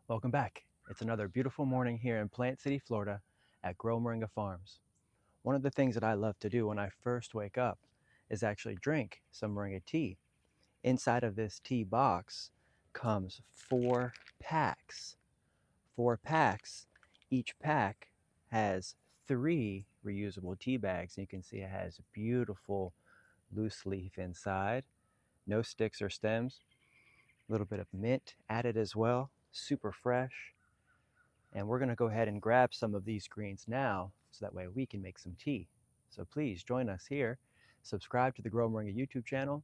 Welcome back. It's another beautiful morning here in Plant City, Florida at Grow Moringa Farms. One of the things that I love to do when I first wake up is actually drink some moringa tea. Inside of this tea box comes 4 packs. 4 packs. Each pack has 3 reusable tea bags. You can see it has beautiful loose leaf inside, no sticks or stems, a little bit of mint added as well, super fresh. And we're going to go ahead and grab some of these greens now so that way we can make some tea. So please join us here. Subscribe to the Grow Moringa YouTube channel.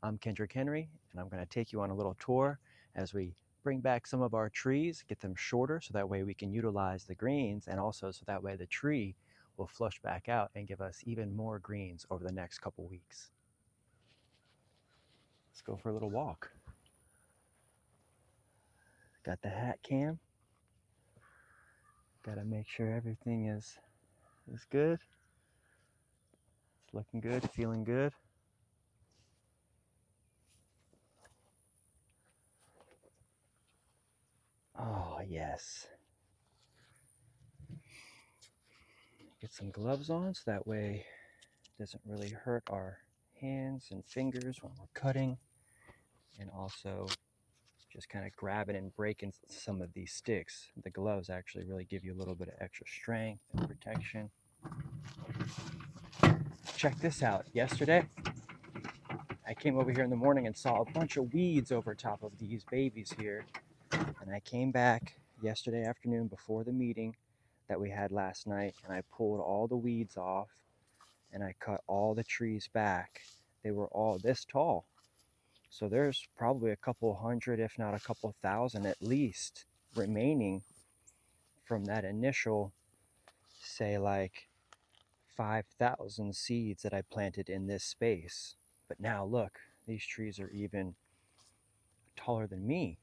I'm Kendrick Henry, and I'm going to take you on a little tour as we bring back some of our trees, get them shorter so that way we can utilize the greens, and also so that way the tree will flush back out and give us even more greens over the next couple weeks. Let's go for a little walk. Got the hat cam. Got to make sure everything is good. It's looking good, feeling good. Oh, yes. Get some gloves on so that way it doesn't really hurt our hands and fingers when we're cutting. And also just kind of grabbing and breaking some of these sticks. The gloves actually really give you a little bit of extra strength and protection. Check this out. Yesterday, I came over here in the morning and saw a bunch of weeds over top of these babies here. And I came back yesterday afternoon before the meeting that we had last night, and I pulled all the weeds off and I cut all the trees back. They were all this tall. So there's probably a couple hundred, if not a couple thousand at least, remaining from that initial, say like 5,000 seeds that I planted in this space. But now look, these trees are even taller than me.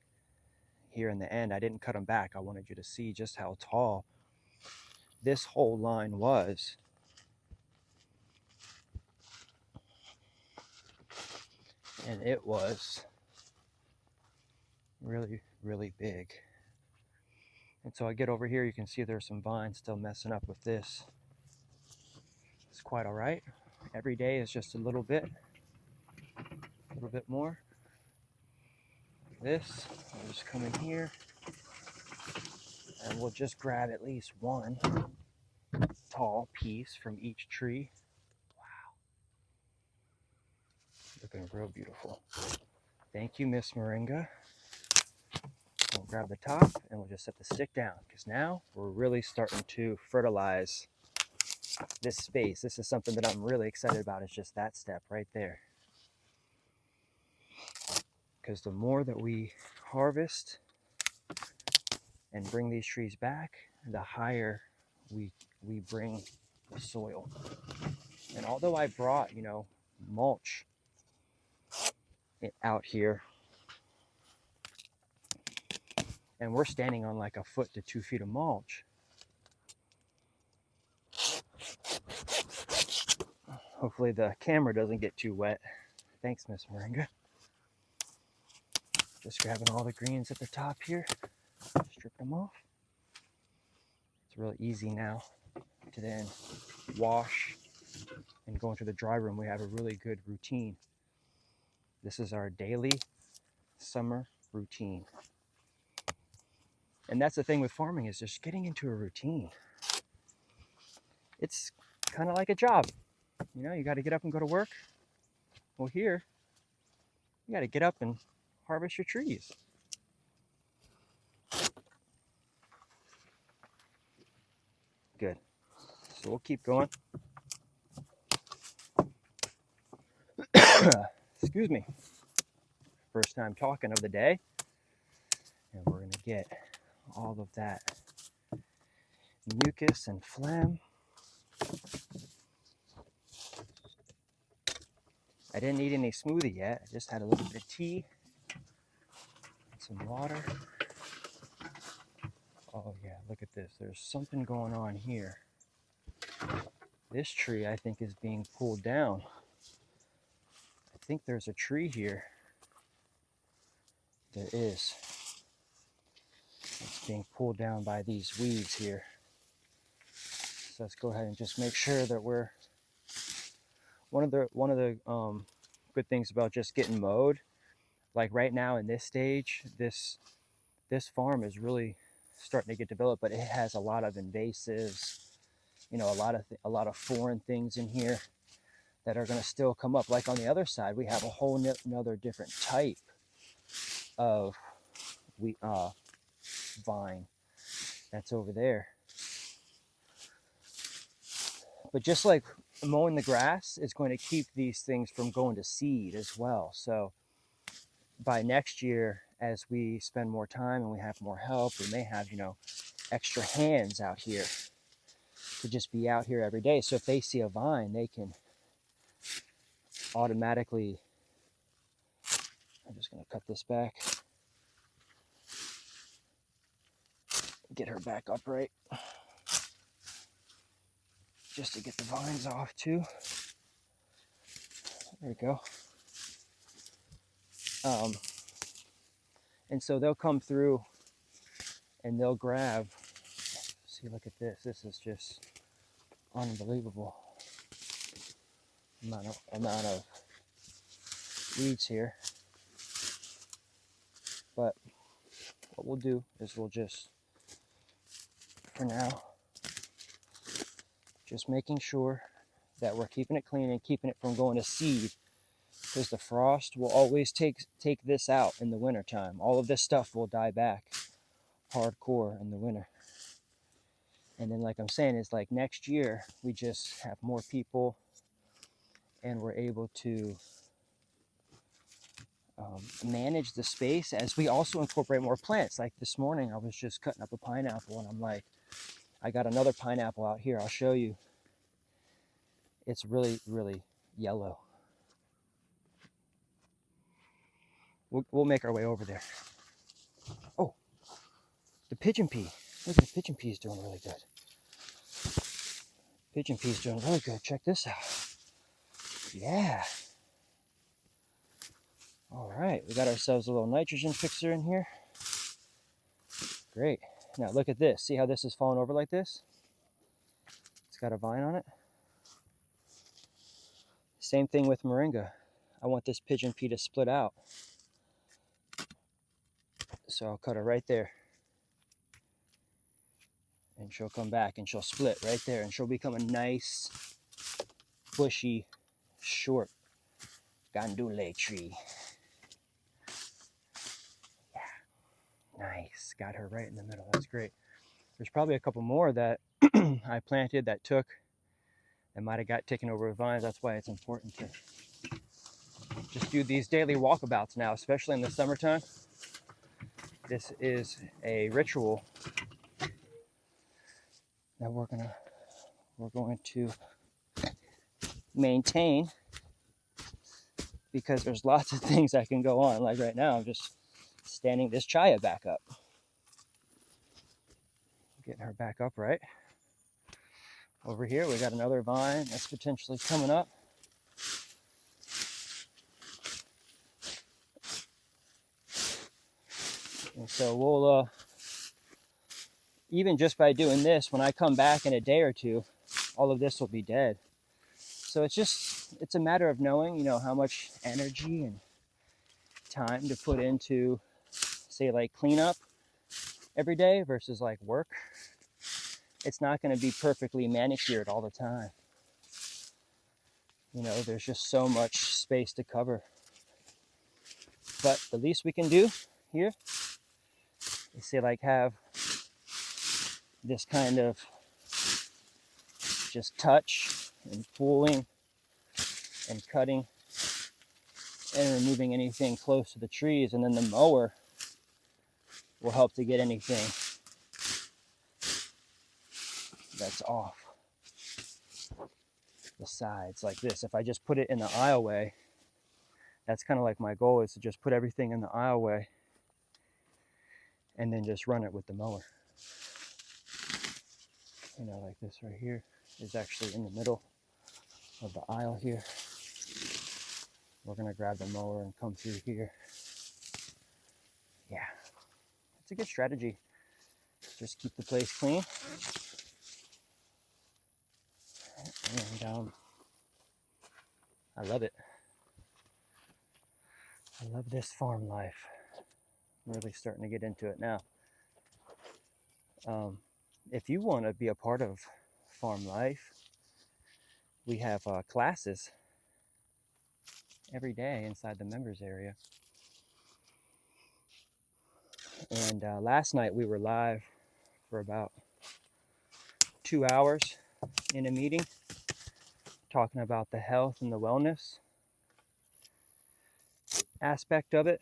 Here in the end, I didn't cut them back. I wanted you to see just how tall this whole line was. And it was really, really big. And so I get over here, you can see there's some vines still messing up with this. It's quite all right. Every day is just a little bit more. This, I'll just come in here and we'll just grab at least one tall piece from each tree. Wow. Looking real beautiful. Thank you, Miss Moringa. We'll grab the top and we'll just set the stick down because now we're really starting to fertilize this space. This is something that I'm really excited about. It's just that step right there. Because the more that we harvest and bring these trees back, the higher we bring the soil. And although I brought, mulch out here, and we're standing on like 1 foot to 2 feet of mulch, hopefully the camera doesn't get too wet. Thanks, Miss Moringa. Just grabbing all the greens at the top here, strip them off. It's real easy now to then wash and go into the dry room. We have a really good routine. This is our daily summer routine. And that's the thing with farming, is just getting into a routine. It's kind of like a job. You got to get up and go to work. Well, here, you got to get up and harvest your trees. Good. So we'll keep going. Excuse me. First time talking of the day. And we're going to get all of that mucus and phlegm. I didn't eat any smoothie yet. I just had a little bit of tea, some water. Oh yeah, look at this. There's something going on here. This tree, I think, is being pulled down. I think there's a tree here. There is. being pulled down by these weeds here. So let's go ahead and just make sure that we're, one of the good things about just getting mowed, like right now in this stage, this farm is really starting to get developed, but it has a lot of invasives, you know, a lot of foreign things in here that are going to still come up. Like on the other side, we have a whole another different type of vine that's over there. But just like mowing the grass is going to keep these things from going to seed as well. So by next year, as we spend more time and we have more help, we may have, you know, extra hands out here to just be out here every day. So if they see a vine, they can automatically, I'm just going to cut this back, get her back upright, just to get the vines off too. There we go. And so they'll come through and they'll grab, see, look at this. This is just unbelievable amount of weeds here. But what we'll do is we'll just, for now, just making sure that we're keeping it clean and keeping it from going to seed, because the frost will always take this out in the winter time. All of this stuff will die back hardcore in the winter. And then, like I'm saying, is like next year we just have more people and we're able to manage the space as we also incorporate more plants. Like this morning I was just cutting up a pineapple and I'm like, I got another pineapple out here. I'll show you. It's really, really yellow. We'll make our way over there. Oh, the pigeon pea. Look at the pigeon pea is doing really good. Pigeon pea is doing really good. Check this out. Yeah. All right, we got ourselves a little nitrogen fixer in here. Great. Now look at this. See how this is falling over like this? It's got a vine on it. Same thing with moringa. I want this pigeon pea to split out. So I'll cut her right there. And she'll come back and she'll split right there and she'll become a nice, bushy, short gandule tree. Yeah, nice. Got her right in the middle. That's great. There's probably a couple more that I planted that might have got taken over with vines. That's why it's important to just do these daily walkabouts now, especially in the summertime. This is a ritual that we're going to maintain, because there's lots of things that can go on. Like right now, I'm just standing this chaya back up. Getting her back upright. Over here, we got another vine that's potentially coming up. And so we'll, even just by doing this, when I come back in a day or two, all of this will be dead. So it's a matter of knowing, you know, how much energy and time to put into, say, like cleanup every day versus like work. It's not going to be perfectly manicured all the time. You know, there's just so much space to cover. But the least we can do here is, say, like have this kind of just touch and pulling and cutting and removing anything close to the trees, and then the mower will help to get anything that's off the sides like this. If I just put it in the aisleway, that's kind of like my goal, is to just put everything in the aisleway and then just run it with the mower. You know, like this right here is actually in the middle of the aisle here. We're gonna grab the mower and come through here. Yeah, it's a good strategy. just keep the place clean. And I love it. I love this farm life. I'm really starting to get into it now. If you want to be a part of farm life, we have classes every day inside the members area. And last night we were live for about 2 hours in a meeting talking about the health and the wellness aspect of it,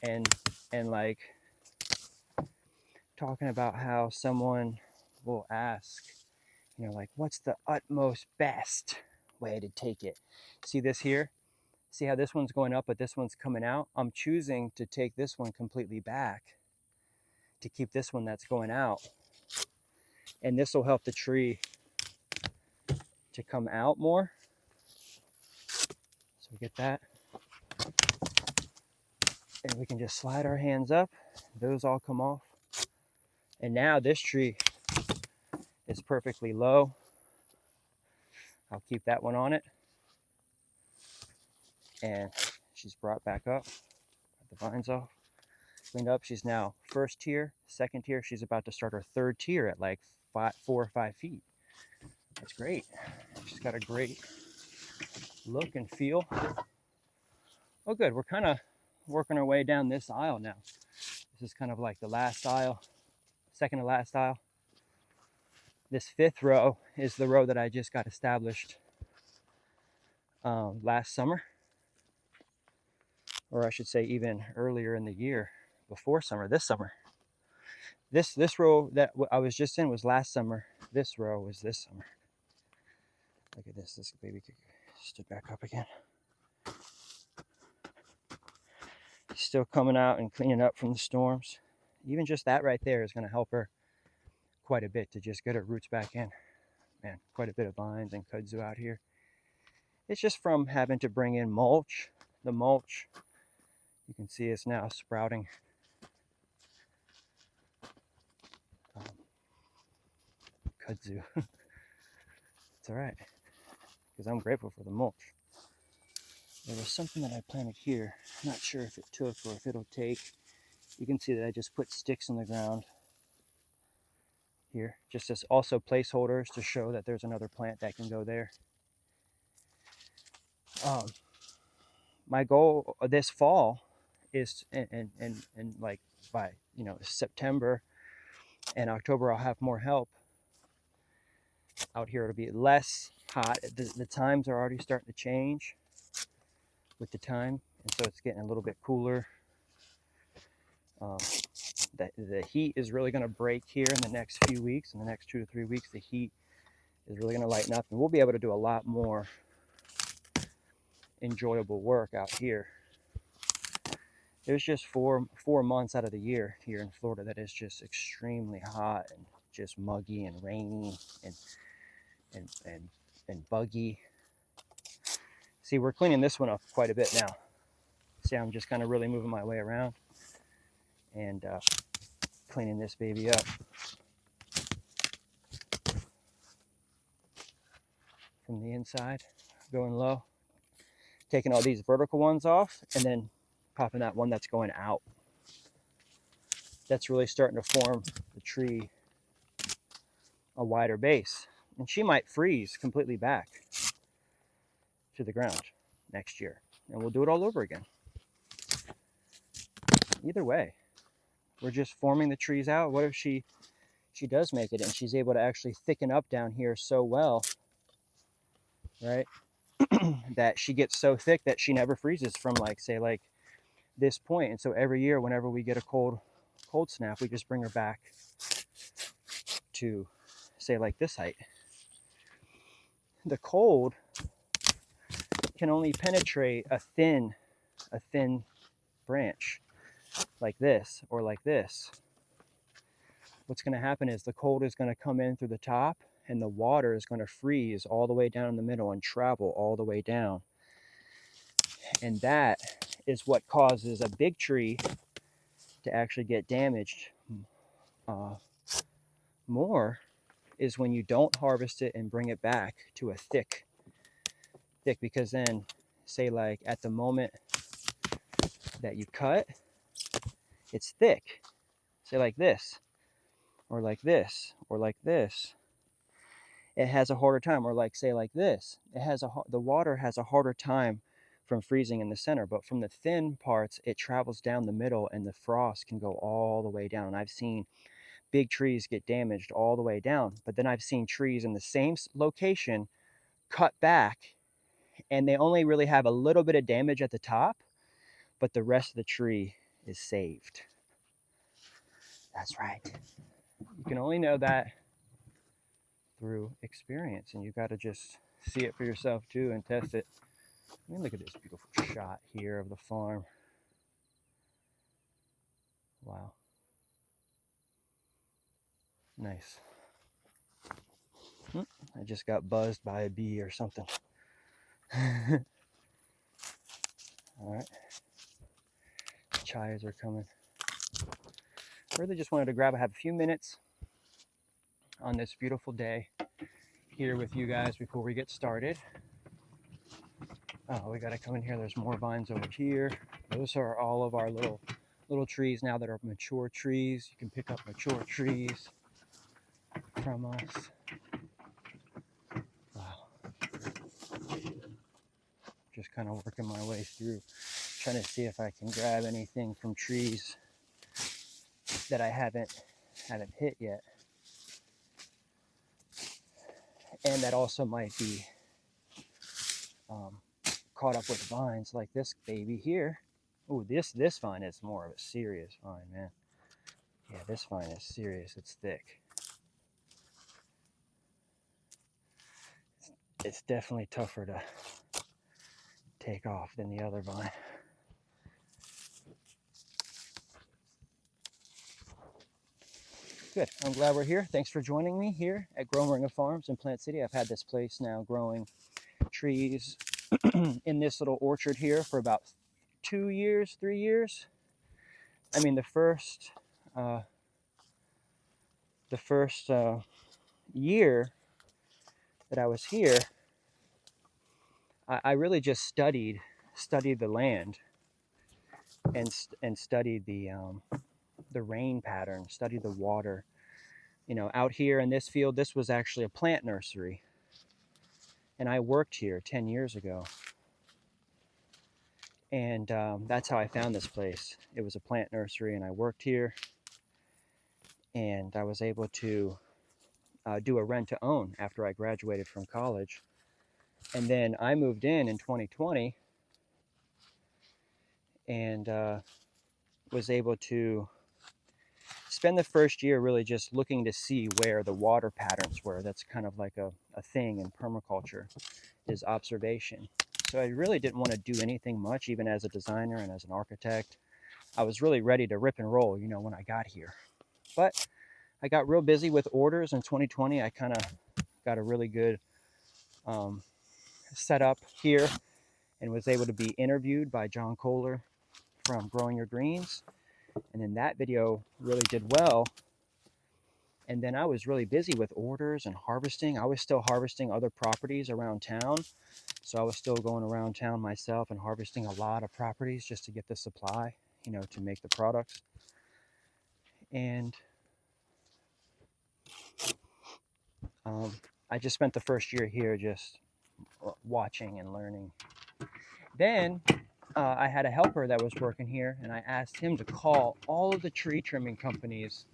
and like talking about how someone will ask, you know, like, what's the utmost best way to take it? See this here? See how this one's going up, but this one's coming out? I'm choosing to take this one completely back to keep this one that's going out. And this will help the tree to come out more. So we get that. And we can just slide our hands up. Those all come off. And now this tree is perfectly low. I'll keep that one on it. And she's brought back up. Got the vines off. Cleaned up. She's now first tier, second tier. She's about to start her third tier at like 4 or 5 feet. That's great. She's got a great look and feel. Oh, good. We're kind of working our way down this aisle now. This is kind of like the last aisle, second to last aisle. This 5th row is the row that I just got established last summer, or I should say even earlier in the year, before summer, this summer. This row that I was just in was last summer. This row was this summer. Look at this. This baby stood back up again. Still coming out and cleaning up from the storms. Even just that right there is going to help her quite a bit to just get her roots back in. Man, quite a bit of vines and kudzu out here. It's just from having to bring in mulch. The mulch, you can see, is now sprouting. Kudzu. It's all right, because I'm grateful for the mulch. There was something that I planted here. I'm not sure if it took or if it'll take. You can see that I just put sticks in the ground here, just as also placeholders to show that there's another plant that can go there. My goal this fall is, and like by, you know, September and October, I'll have more help out here. It'll be less hot. The times are already starting to change with the time, and so it's getting a little bit cooler. The heat is really going to break here in the next few weeks. In the next 2 to 3 weeks, the heat is really going to lighten up, and we'll be able to do a lot more enjoyable work out here. There's just four months out of the year here in Florida that is just extremely hot and just muggy and rainy and buggy. See, we're cleaning this one up quite a bit now. See, I'm just kind of really moving my way around and cleaning this baby up. From the inside, going low. Taking all these vertical ones off and then popping that one that's going out. That's really starting to form the tree a wider base. And she might freeze completely back to the ground next year. And we'll do it all over again. Either way, we're just forming the trees out. What if she does make it and she's able to actually thicken up down here so well, right? That she gets so thick that she never freezes from, like, say, like this point. And so every year, whenever we get a cold snap, we just bring her back to, say, like this height. The cold can only penetrate a thin branch like this or like this. What's going to happen is the cold is going to come in through the top, and the water is going to freeze all the way down in the middle and travel all the way down. And that is what causes a big tree to actually get damaged more is when you don't harvest it and bring it back to a thick, because then, say like at the moment that you cut, it's thick. Say like this, or like this, or like this. It has a harder time, or like say like this. The water has a harder time from freezing in the center, but from the thin parts, it travels down the middle, and the frost can go all the way down. I've seen big trees get damaged all the way down, but then I've seen trees in the same location cut back, and they only really have a little bit of damage at the top, but the rest of the tree is saved. That's right. You can only know that through experience, and you got to just see it for yourself too and test it. I mean, look at this beautiful shot here of the farm. Wow. Nice. I just got buzzed by a bee or something. All right. Chives are coming. Really just wanted to have a few minutes on this beautiful day here with you guys before we get started. Oh, we got to come in here. There's more vines over here. Those are all of our little trees now that are mature trees. You can pick up mature trees from us. Wow. Just kind of working my way through, trying to see if I can grab anything from trees that I haven't hit yet. And that also might be caught up with vines like this baby here. Oh, this vine is more of a serious vine, man. Yeah, this vine is serious. It's thick. It's definitely tougher to take off than the other vine. Good. I'm glad we're here. Thanks for joining me here at Moringa Farms in Plant City. I've had this place now growing trees in this little orchard here for about 2 years, 3 years. I mean, the first year that I was here, I really just studied the land and studied the rain pattern, studied the water. You know, out here in this field, this was actually a plant nursery, and I worked here 10 years ago. And that's how I found this place. It was a plant nursery, and I worked here, and I was able to do a rent to own after I graduated from college. And then I moved in 2020 and was able to spend the first year really just looking to see where the water patterns were. That's kind of like a thing in permaculture, is observation. So I really didn't want to do anything much, even as a designer and as an architect. I was really ready to rip and roll, you know, when I got here. But I got real busy with orders in 2020. I kind of got a really good setup here and was able to be interviewed by John Kohler from Growing Your Greens. And then that video really did well. And then I was really busy with orders and harvesting. I was still harvesting other properties around town. So I was still going around town myself and harvesting a lot of properties just to get the supply, you know, to make the products. And I just spent the first year here just watching and learning. Then I had a helper that was working here, and I asked him to call all of the tree trimming companies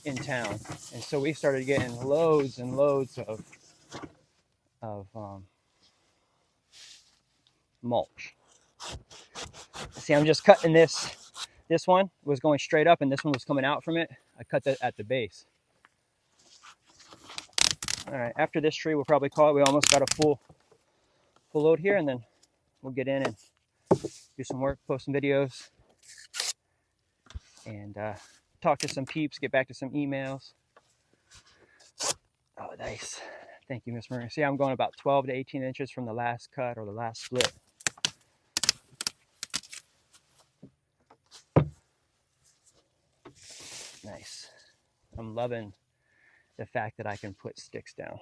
in town. And so we started getting loads and loads of mulch. See, I'm just cutting this. This one was going straight up, and this one was coming out from it. I cut that at the base. All right, after this tree, we'll probably call it. We almost got a full load here, and then we'll get in and do some work, post some videos, and talk to some peeps, get back to some emails. Oh, nice. Thank you, Miss Moringa. See, I'm going about 12 to 18 inches from the last cut or the last split. Nice. I'm loving the fact that I can put sticks down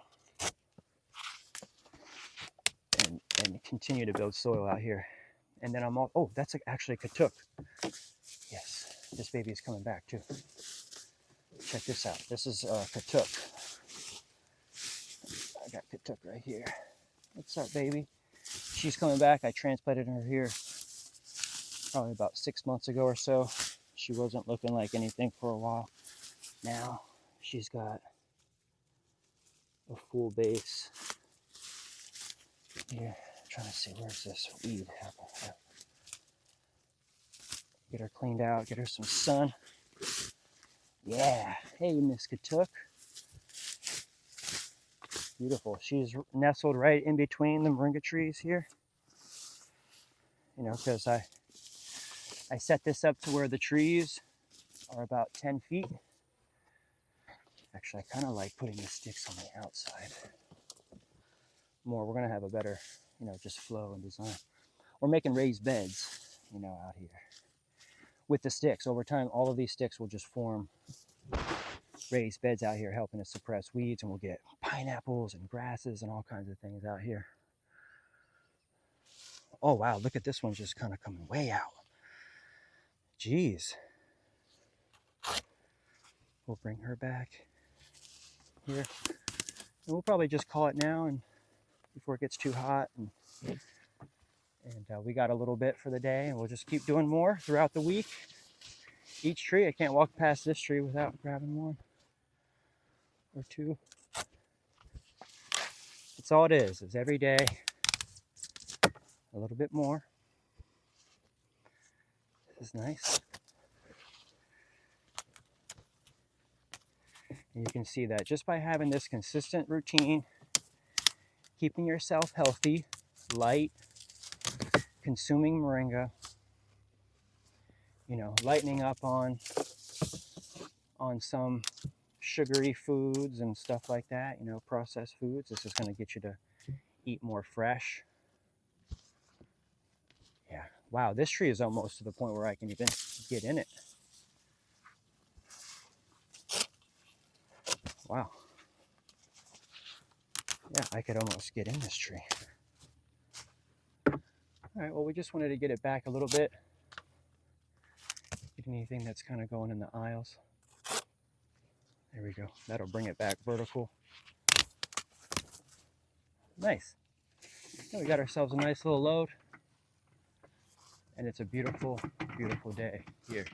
and continue to build soil out here. And then I'm all, oh, that's actually a katuk. Yes, this baby is coming back too. Check this out. This is katuk. I got katuk right here. What's up, baby? She's coming back. I transplanted her here probably about 6 months ago or so. She wasn't looking like anything for a while. Now she's got a full base. Here, I'm trying to see, where's this weed? Get her cleaned out, get her some sun. Yeah, hey, Miss Katuk. Beautiful. She's nestled right in between the moringa trees here. You know, because I set this up to where the trees are about 10 feet. Actually, I kind of like putting the sticks on the outside more. We're going to have a better, you know, just flow and design. We're making raised beds, you know, out here with the sticks. Over time, all of these sticks will just form raised beds out here, helping to suppress weeds, and we'll get pineapples and grasses and all kinds of things out here. Oh, wow, look at this one just kind of coming way out. Jeez. We'll bring her back here. And we'll probably just call it now and before it gets too hot. And we got a little bit for the day, and we'll just keep doing more throughout the week. Each tree, I can't walk past this tree without grabbing one or two. That's all it is every day a little bit more. This is nice. And you can see that just by having this consistent routine, keeping yourself healthy, light, consuming moringa, you know, lightening up on some sugary foods and stuff like that, you know, processed foods. This is going to get you to eat more fresh. Yeah. Wow, this tree is almost to the point where I can even get in it. Wow. Yeah, I could almost get in this tree. All right, well, we just wanted to get it back a little bit. Get anything that's kind of going in the aisles. There we go. That'll bring it back vertical. Nice. Now we got ourselves a nice little load. And it's a beautiful, beautiful day here.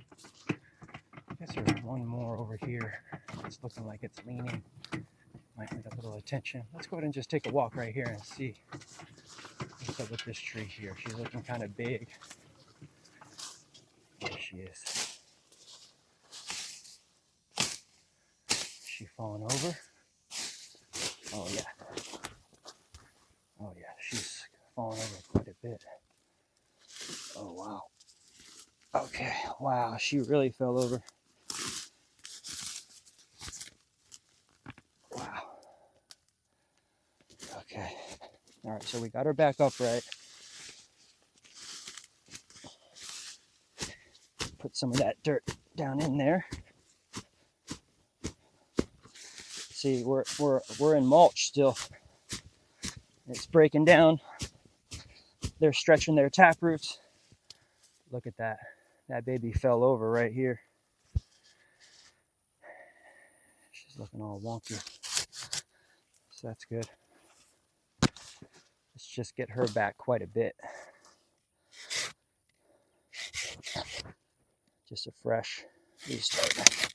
I guess there's one more over here. It's looking like it's leaning. Might need a little attention. Let's go ahead and just take a walk right here and see what's up with this tree here. She's looking kind of big. There she is. Is she falling over? Oh yeah. Oh yeah, she's falling over quite a bit. Oh wow. Okay, wow, she really fell over. Wow. Okay. All right, so we got her back upright. Put some of that dirt down in there. See, we're in mulch still. It's breaking down. They're stretching their tap roots. Look at that. That baby fell over right here. She's looking all wonky. So that's good. Let's just get her back quite a bit. Just a fresh restart.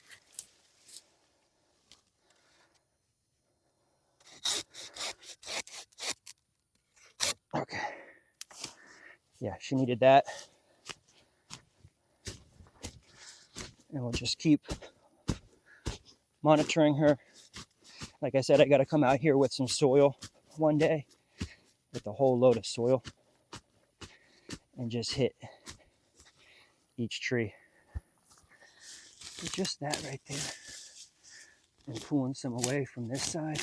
Okay. Yeah, she needed that. And we'll just keep monitoring her. Like I said, I got to come out here with some soil one day, with a whole load of soil, and just hit each tree. So just that right there. And pulling some away from this side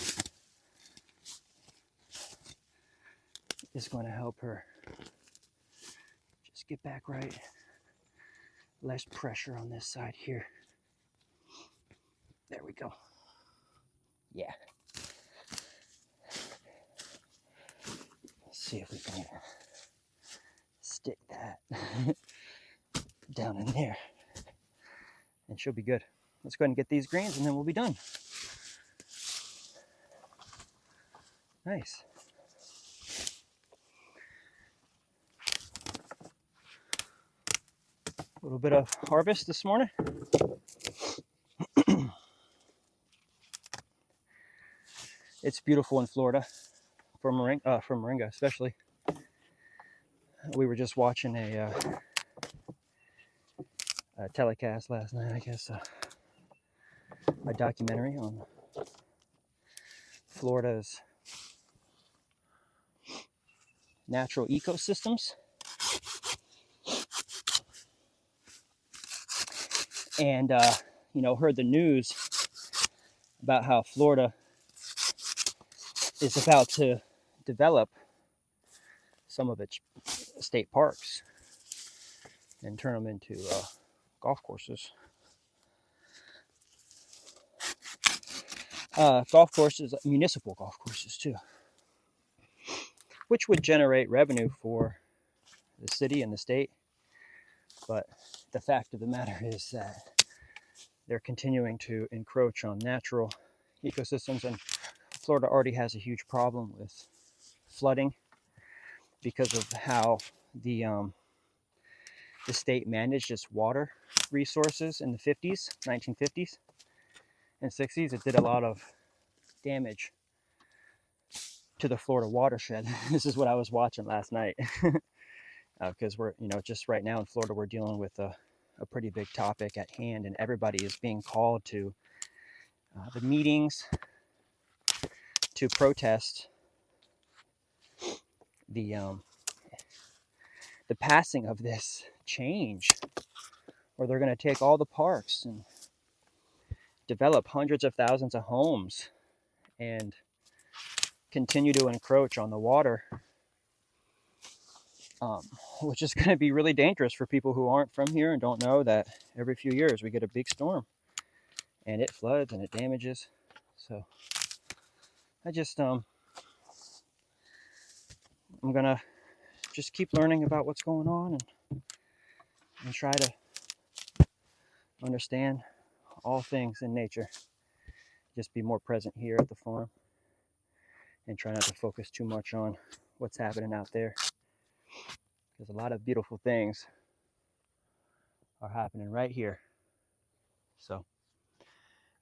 is going to help her just get back right. Less pressure on this side here. There we go. Yeah. Let's see if we can stick that down in there. And she'll be good. Let's go ahead and get these greens and then we'll be done. Nice. A little bit of harvest this morning. It's beautiful in Florida for Moringa especially. We were just watching a telecast last night, I guess, a documentary on Florida's natural ecosystems. And, heard the news about how Florida is about to develop some of its state parks and turn them into golf courses. Municipal golf courses too, which would generate revenue for the city and the state. But the fact of the matter is that they're continuing to encroach on natural ecosystems, and Florida already has a huge problem with flooding because of how the state managed its water resources in the 1950s and 60s. It did a lot of damage to the Florida watershed. This is what I was watching last night. Because we're, just right now in Florida, we're dealing with a pretty big topic at hand, and everybody is being called to the meetings to protest the passing of this change, where they're going to take all the parks and develop hundreds of thousands of homes and continue to encroach on the water, which is going to be really dangerous for people who aren't from here and don't know that every few years we get a big storm and it floods and it damages. So I just I'm gonna just keep learning about what's going on and try to understand all things in nature. Just be more present here at the farm and try not to focus too much on what's happening out there, because a lot of beautiful things are happening right here. So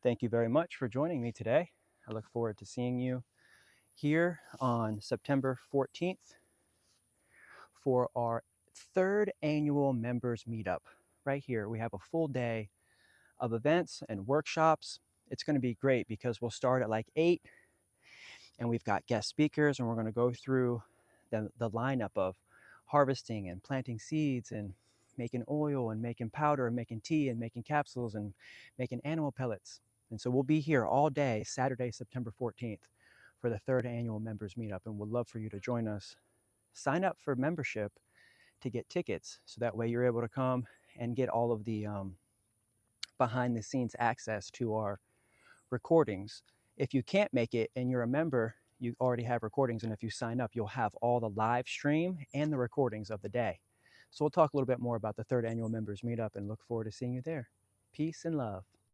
thank you very much for joining me today. I look forward to seeing you here on September 14th for our 3rd annual members meetup. Right here, we have a full day of events and workshops. It's going to be great because we'll start at like 8, and we've got guest speakers, and we're going to go through the lineup of harvesting and planting seeds and making oil and making powder and making tea and making capsules and making animal pellets. And so we'll be here all day, Saturday, September 14th, for the 3rd annual members meetup, and we'd love for you to join us. Sign up for membership to get tickets, so that way you're able to come and get all of the behind the scenes access to our recordings. If you can't make it and you're a member, you already have recordings, and if you sign up, you'll have all the live stream and the recordings of the day. So we'll talk a little bit more about the 3rd annual members meetup and look forward to seeing you there. Peace and love.